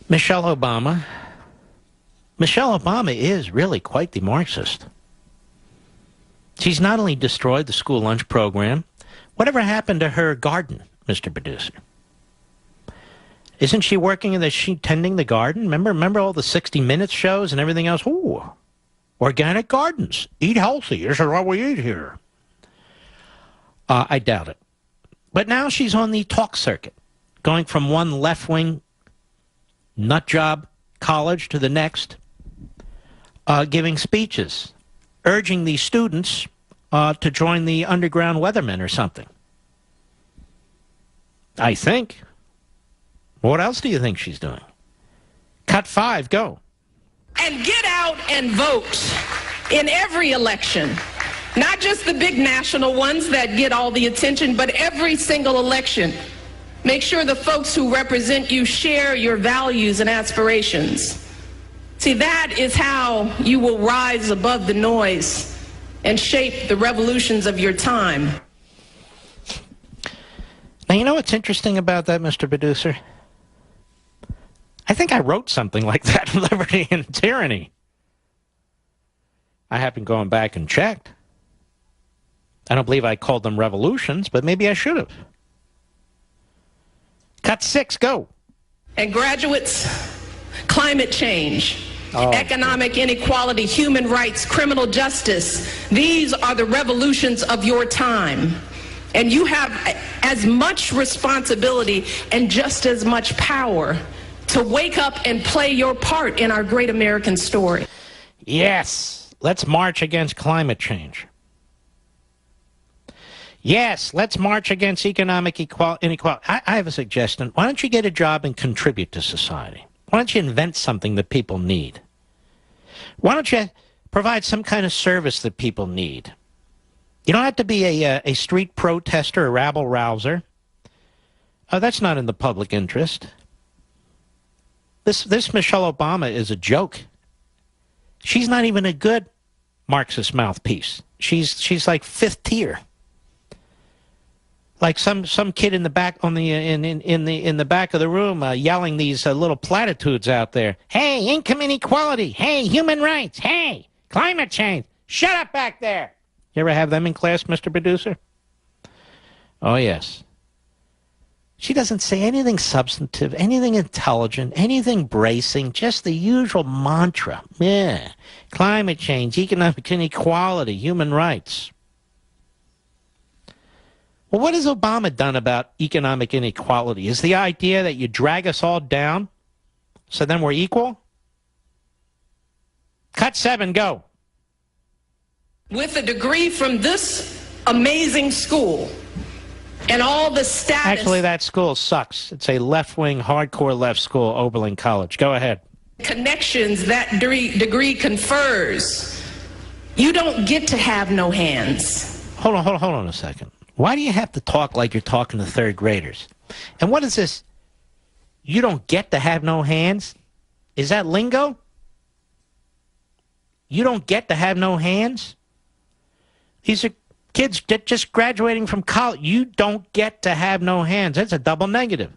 Michelle Obama. Michelle Obama is really quite the Marxist. She's not only destroyed the school lunch program, whatever happened to her garden, Mr. Producer? Isn't she working in she tending the garden? Remember all the 60 Minutes shows and everything else? Ooh, organic gardens. Eat healthy. This is what we eat here. I doubt it. But now she's on the talk circuit, going from one left-wing nutjob college to the next, giving speeches, urging the students to join the underground weathermen or something. I think. What else do you think she's doing? Cut 5, go. And get out and vote in every election. Not just the big national ones that get all the attention, but every single election. Make sure the folks who represent you share your values and aspirations. See, that is how you will rise above the noise and shape the revolutions of your time. Now, you know what's interesting about that, Mr. Producer? I think I wrote something like that, Liberty and Tyranny. I haven't gone back and checked. I don't believe I called them revolutions, but maybe I should have. Cut 6, go. And graduates, climate change, economic inequality, human rights, criminal justice, these are the revolutions of your time. And you have as much responsibility and just as much power to wake up and play your part in our great American story. Yes, let's march against climate change. Yes, let's march against economic inequality. I have a suggestion. Why don't you get a job and contribute to society? Why don't you invent something that people need? Why don't you provide some kind of service that people need? You don't have to be a street protester or rabble-rouser. That's not in the public interest. This Michelle Obama is a joke. She's not even a good Marxist mouthpiece. She's like 5th tier. Like some kid in the back in the back of the room yelling these little platitudes out there. Hey, income inequality. Hey, human rights. Hey, climate change. Shut up back there. You ever have them in class, Mr. Producer? Oh, yes. She doesn't say anything substantive, anything intelligent, anything bracing, just the usual mantra. Yeah, climate change, economic inequality, human rights. Well, what has Obama done about economic inequality? Is the idea that you drag us all down so then we're equal? Cut 7, go. With a degree from this amazing school and all the status... Actually, that school sucks. It's a left-wing, hardcore left school, Oberlin College. Go ahead. ...connections that degree confers, you don't get to have no hands. Hold on a second. Why do you have to talk like you're talking to 3rd graders? And what is this? You don't get to have no hands? Is that lingo? You don't get to have no hands? These are kids just graduating from college. You don't get to have no hands. That's a double negative.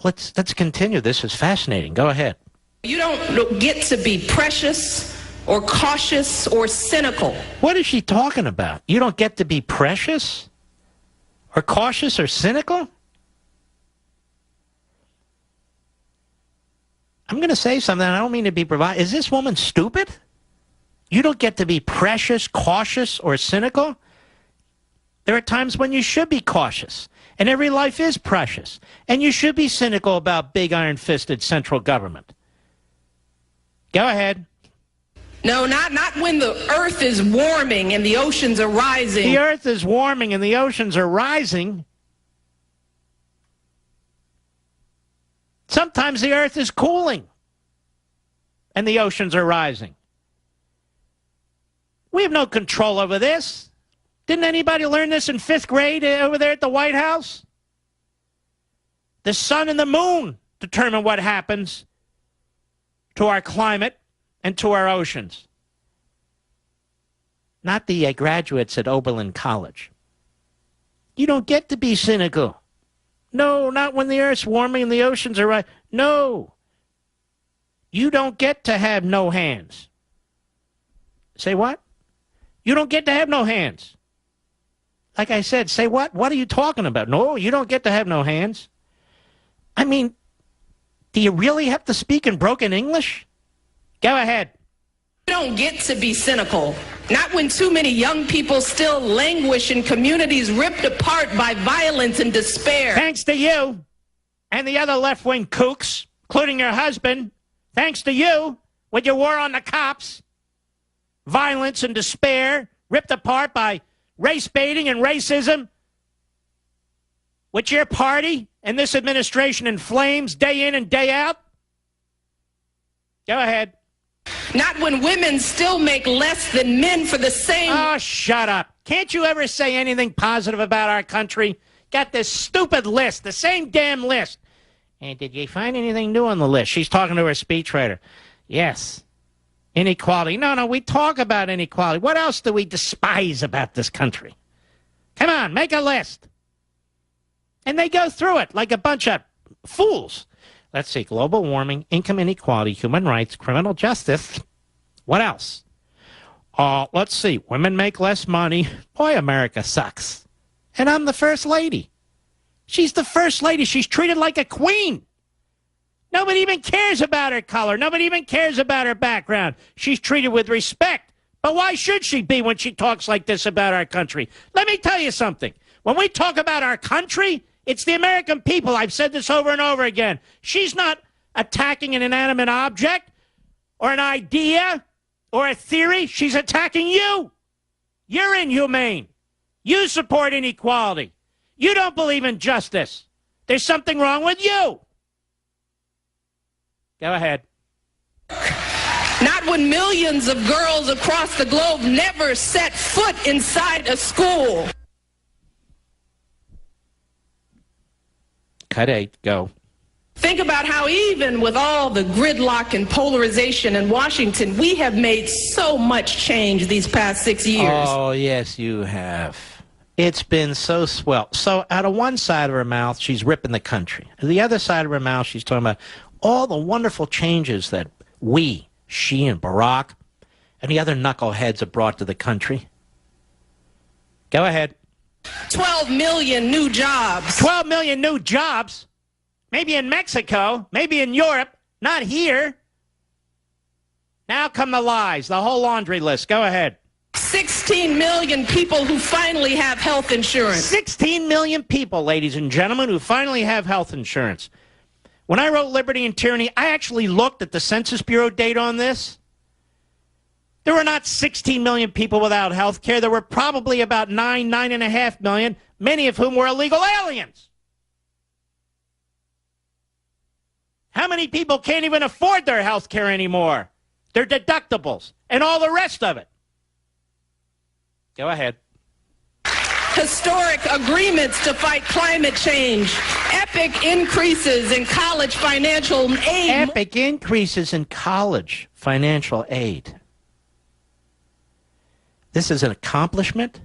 Let's continue. This is fascinating. Go ahead. You don't get to be precious or cautious or cynical. What is she talking about? You don't get to be precious or cautious or cynical? I'm going to say something. I don't mean to be provocative. Is this woman stupid? You don't get to be precious, cautious, or cynical? There are times when you should be cautious, and every life is precious, and you should be cynical about big iron-fisted central government. Go ahead. No, not when the earth is warming and the oceans are rising. The earth is warming and the oceans are rising. Sometimes the earth is cooling and the oceans are rising. We have no control over this. Didn't anybody learn this in 5th grade over there at the White House? The sun and the moon determine what happens to our climate and to our oceans. Not the graduates at Oberlin College. You don't get to be cynical. No, not when the Earth's warming and the oceans are right. No. You don't get to have no hands. Say what? You don't get to have no hands. Like I said, say what? What are you talking about? No, you don't get to have no hands. I mean, do you really have to speak in broken English? Go ahead. You don't get to be cynical. Not when too many young people still languish in communities ripped apart by violence and despair. Thanks to you and the other left-wing kooks, including your husband. Thanks to you with your war on the cops. Violence and despair ripped apart by race baiting and racism, which your party and this administration inflames day in and day out. Go ahead. Not when women still make less than men for the same... Oh, shut up. Can't you ever say anything positive about our country? Got this stupid list, the same damn list. And did you find anything new on the list? She's talking to her speechwriter. Yes. Inequality. No, we talk about inequality. What else do we despise about this country? Come on, make a list. And they go through it like a bunch of fools. Let's see, global warming, income inequality, human rights, criminal justice. What else? Let's see, women make less money. Boy, America sucks. And I'm the first lady. She's the first lady. She's treated like a queen. Nobody even cares about her color. Nobody even cares about her background. She's treated with respect. But why should she be when she talks like this about our country? Let me tell you something. When we talk about our country, it's the American people. I've said this over and over again. She's not attacking an inanimate object or an idea or a theory. She's attacking you. You're inhumane. You support inequality. You don't believe in justice. There's something wrong with you. Go ahead. Not when millions of girls across the globe never set foot inside a school. Cut 8, go. Think about how even with all the gridlock and polarization in Washington, we have made so much change these past 6 years. Oh, yes, you have. It's been so swell. So out of one side of her mouth, she's ripping the country. The other side of her mouth, she's talking about all the wonderful changes that she and Barack and the other knuckleheads have brought to the country. Go ahead. 12 million new jobs. 12 million new jobs? Maybe in Mexico, maybe in Europe, not here. Now come the lies, the whole laundry list. Go ahead. 16 million people who finally have health insurance. 16 million people, ladies and gentlemen, who finally have health insurance. When I wrote Liberty and Tyranny, I actually looked at the Census Bureau data on this. There were not 16 million people without health care. There were probably about 9.5 million, many of whom were illegal aliens. How many people can't even afford their health care anymore? Their deductibles and all the rest of it. Go ahead. Historic agreements to fight climate change. Epic increases in college financial aid. Epic increases in college financial aid. This is an accomplishment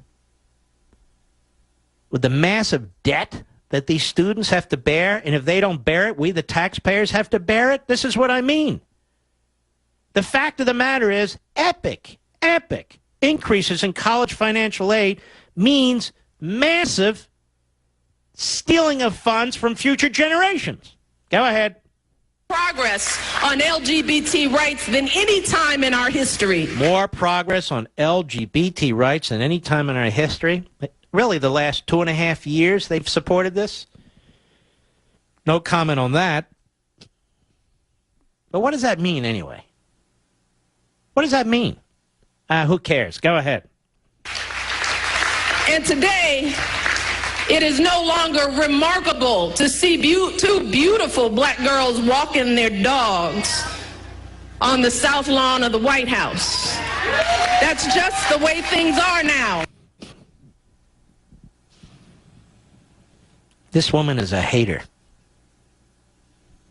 with the massive debt that these students have to bear, and if they don't bear it, we, the taxpayers, have to bear it. This is what I mean. The fact of the matter is, epic increases in college financial aid means massive stealing of funds from future generations. Go ahead. Progress on LGBT rights than any time in our history. More progress on LGBT rights than any time in our history. Really, the last 2.5 years they've supported this. No comment on that. But what does that mean anyway? What does that mean? Who cares? Go ahead. And today, it is no longer remarkable to see two beautiful black girls walking their dogs on the south lawn of the White House. That's just the way things are now. This woman is a hater.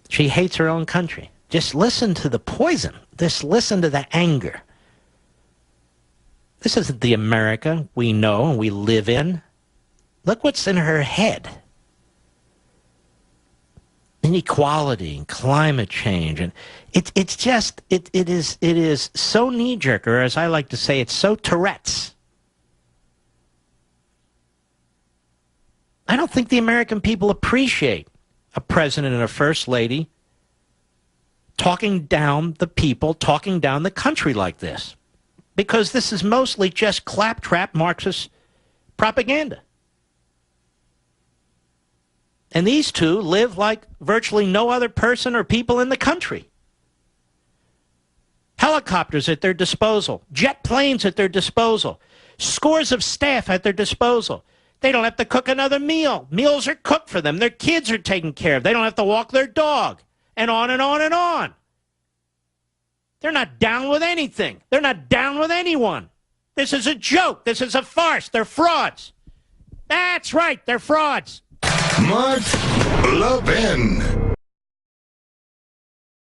She hates her own country. Just listen to the poison. Just listen to the anger. This isn't the America we know and we live in. Look what's in her head. inequality and climate change, and it is so knee-jerk, or as I like to say, it's so Tourette's. I don't think the American people appreciate a president and a first lady talking down the people, talking down the country like this, because this is mostly just claptrap Marxist propaganda. And these two live like virtually no other person or people in the country. Helicopters at their disposal, jet planes at their disposal, scores of staff at their disposal. They don't have to cook another meal. Meals are cooked for them. Their kids are taken care of. They don't have to walk their dog, and on and on and on. They're not down with anything. They're not down with anyone. This is a joke. This is a farce. They're frauds. That's right. They're frauds. Mooch, Levin.